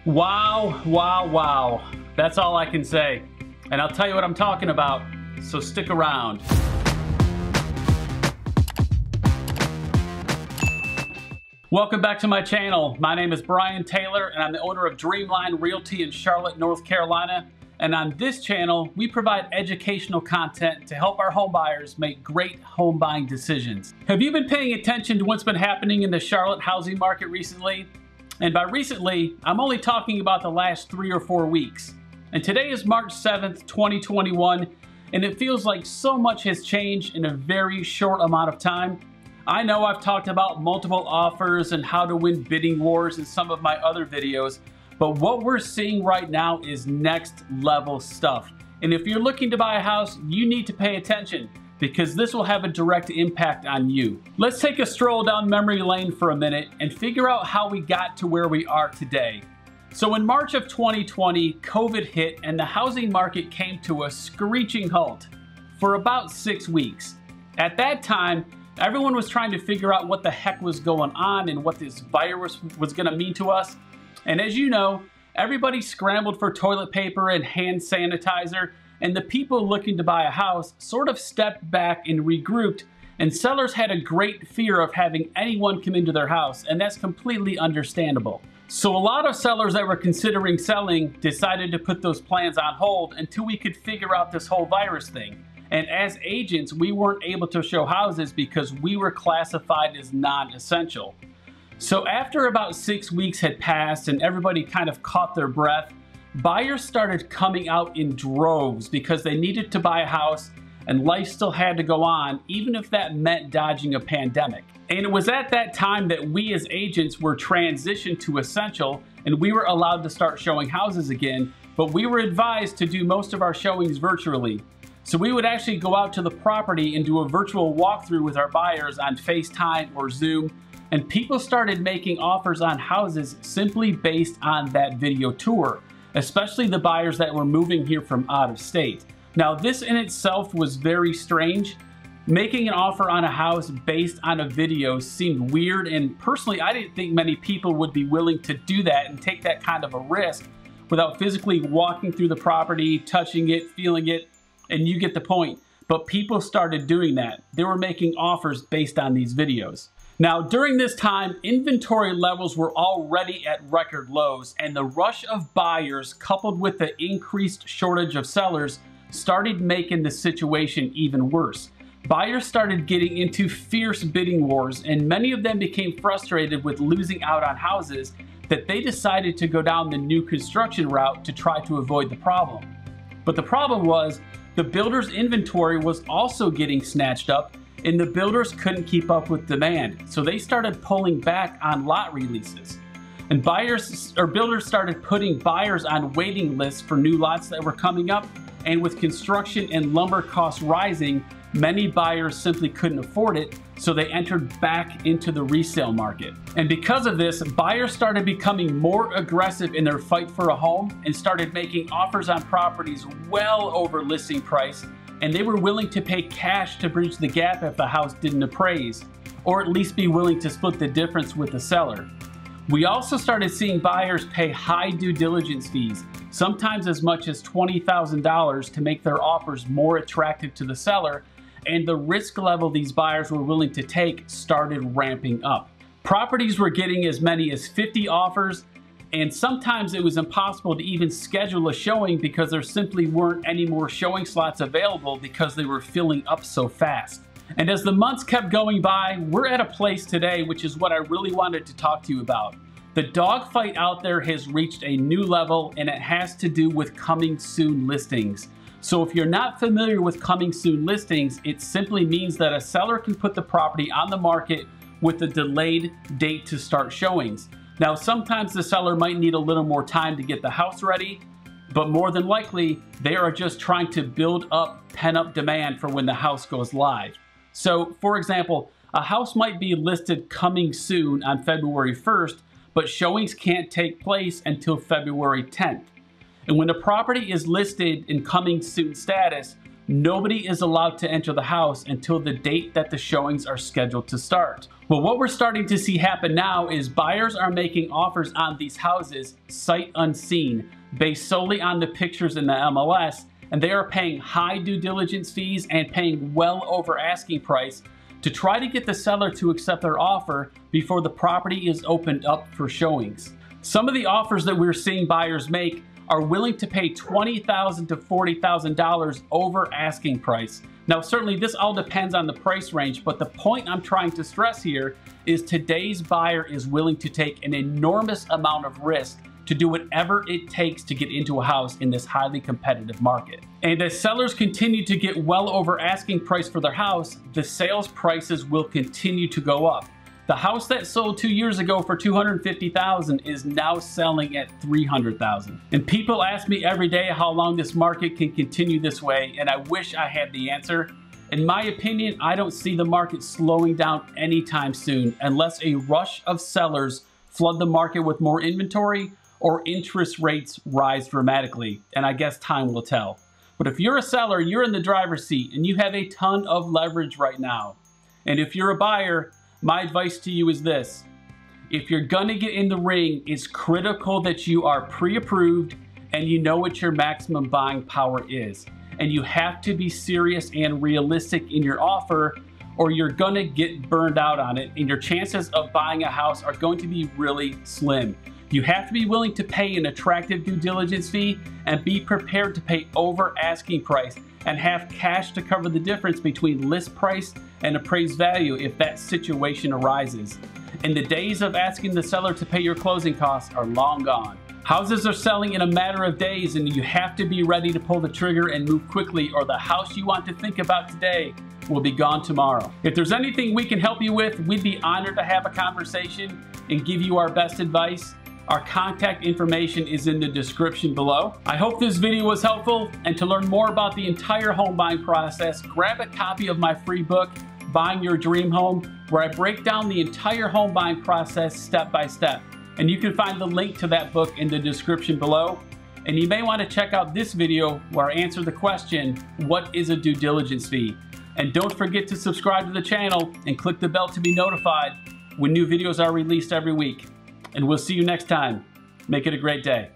Wow, wow, wow. That's all I can say. And I'll tell you what I'm talking about, so stick around. Welcome back to my channel. My name is Brian Taylor and I'm the owner of Dreamline Realty in Charlotte, North Carolina. And on this channel, we provide educational content to help our home buyers make great home buying decisions. Have you been paying attention to what's been happening in the Charlotte housing market recently? And by recently, I'm only talking about the last 3 or 4 weeks. And today is March 7th, 2021, and it feels like so much has changed in a very short amount of time. I know I've talked about multiple offers and how to win bidding wars in some of my other videos, but what we're seeing right now is next level stuff. And if you're looking to buy a house, you need to pay attention because this will have a direct impact on you. Let's take a stroll down memory lane for a minute and figure out how we got to where we are today. So in March of 2020, COVID hit and the housing market came to a screeching halt for about 6 weeks. At that time, everyone was trying to figure out what the heck was going on and what this virus was gonna mean to us. And as you know, everybody scrambled for toilet paper and hand sanitizer, and the people looking to buy a house sort of stepped back and regrouped, and sellers had a great fear of having anyone come into their house, and that's completely understandable. So a lot of sellers that were considering selling decided to put those plans on hold until we could figure out this whole virus thing. And as agents, we weren't able to show houses because we were classified as non-essential. So after about 6 weeks had passed and everybody kind of caught their breath, buyers started coming out in droves because they needed to buy a house and life still had to go on, even if that meant dodging a pandemic. And it was at that time that we as agents were transitioned to essential and we were allowed to start showing houses again, but we were advised to do most of our showings virtually. So we would actually go out to the property and do a virtual walkthrough with our buyers on FaceTime or Zoom, and people started making offers on houses simply based on that video tour, especially the buyers that were moving here from out of state. Now this in itself was very strange. Making an offer on a house based on a video seemed weird, and personally I didn't think many people would be willing to do that and take that kind of a risk without physically walking through the property, touching it, feeling it, and you get the point. But people started doing that. They were making offers based on these videos. Now, during this time, inventory levels were already at record lows, and the rush of buyers coupled with the increased shortage of sellers started making the situation even worse. Buyers started getting into fierce bidding wars, and many of them became frustrated with losing out on houses that they decided to go down the new construction route to try to avoid the problem. But the problem was the builders' inventory was also getting snatched up, and the builders couldn't keep up with demand. So they started pulling back on lot releases. And builders started putting buyers on waiting lists for new lots that were coming up. And with construction and lumber costs rising, many buyers simply couldn't afford it, so they entered back into the resale market. And because of this, buyers started becoming more aggressive in their fight for a home and started making offers on properties well over listing price, and they were willing to pay cash to bridge the gap if the house didn't appraise, or at least be willing to split the difference with the seller. We also started seeing buyers pay high due diligence fees, sometimes as much as $20,000 to make their offers more attractive to the seller, and the risk level these buyers were willing to take started ramping up. Properties were getting as many as 50 offers, and sometimes it was impossible to even schedule a showing because there simply weren't any more showing slots available because they were filling up so fast. And as the months kept going by, we're at a place today, which is what I really wanted to talk to you about. The dogfight out there has reached a new level, and it has to do with coming soon listings. So if you're not familiar with coming soon listings, it simply means that a seller can put the property on the market with a delayed date to start showings. Now, sometimes the seller might need a little more time to get the house ready, but more than likely, they are just trying to build up pent-up demand for when the house goes live. So, for example, a house might be listed coming soon on February 1st, but showings can't take place until February 10th. And when a property is listed in coming soon status, nobody is allowed to enter the house until the date that the showings are scheduled to start. Well, what we're starting to see happen now is buyers are making offers on these houses sight unseen, based solely on the pictures in the MLS, and they are paying high due diligence fees and paying well over asking price to try to get the seller to accept their offer before the property is opened up for showings. Some of the offers that we're seeing buyers make are willing to pay $20,000 to $40,000 over asking price. Now, certainly this all depends on the price range, but the point I'm trying to stress here is today's buyer is willing to take an enormous amount of risk to do whatever it takes to get into a house in this highly competitive market. And as sellers continue to get well over asking price for their house, the sales prices will continue to go up. The house that sold 2 years ago for $250,000 is now selling at $300,000. And people ask me every day how long this market can continue this way, and I wish I had the answer. In my opinion, I don't see the market slowing down anytime soon unless a rush of sellers flood the market with more inventory or interest rates rise dramatically, and I guess time will tell. But if you're a seller, you're in the driver's seat and you have a ton of leverage right now. And if you're a buyer, my advice to you is this: if you're gonna get in the ring, it's critical that you are pre-approved and you know what your maximum buying power is. And you have to be serious and realistic in your offer, or you're gonna get burned out on it, and your chances of buying a house are going to be really slim. You have to be willing to pay an attractive due diligence fee and be prepared to pay over asking price and have cash to cover the difference between list price and appraised value if that situation arises. And the days of asking the seller to pay your closing costs are long gone. Houses are selling in a matter of days, and you have to be ready to pull the trigger and move quickly, or the house you want to think about today will be gone tomorrow. If there's anything we can help you with, we'd be honored to have a conversation and give you our best advice. Our contact information is in the description below. I hope this video was helpful, and to learn more about the entire home buying process, grab a copy of my free book, Buying Your Dream Home, where I break down the entire home buying process step by step. And you can find the link to that book in the description below. And you may want to check out this video where I answer the question, what is a due diligence fee? And don't forget to subscribe to the channel and click the bell to be notified when new videos are released every week. And we'll see you next time. Make it a great day.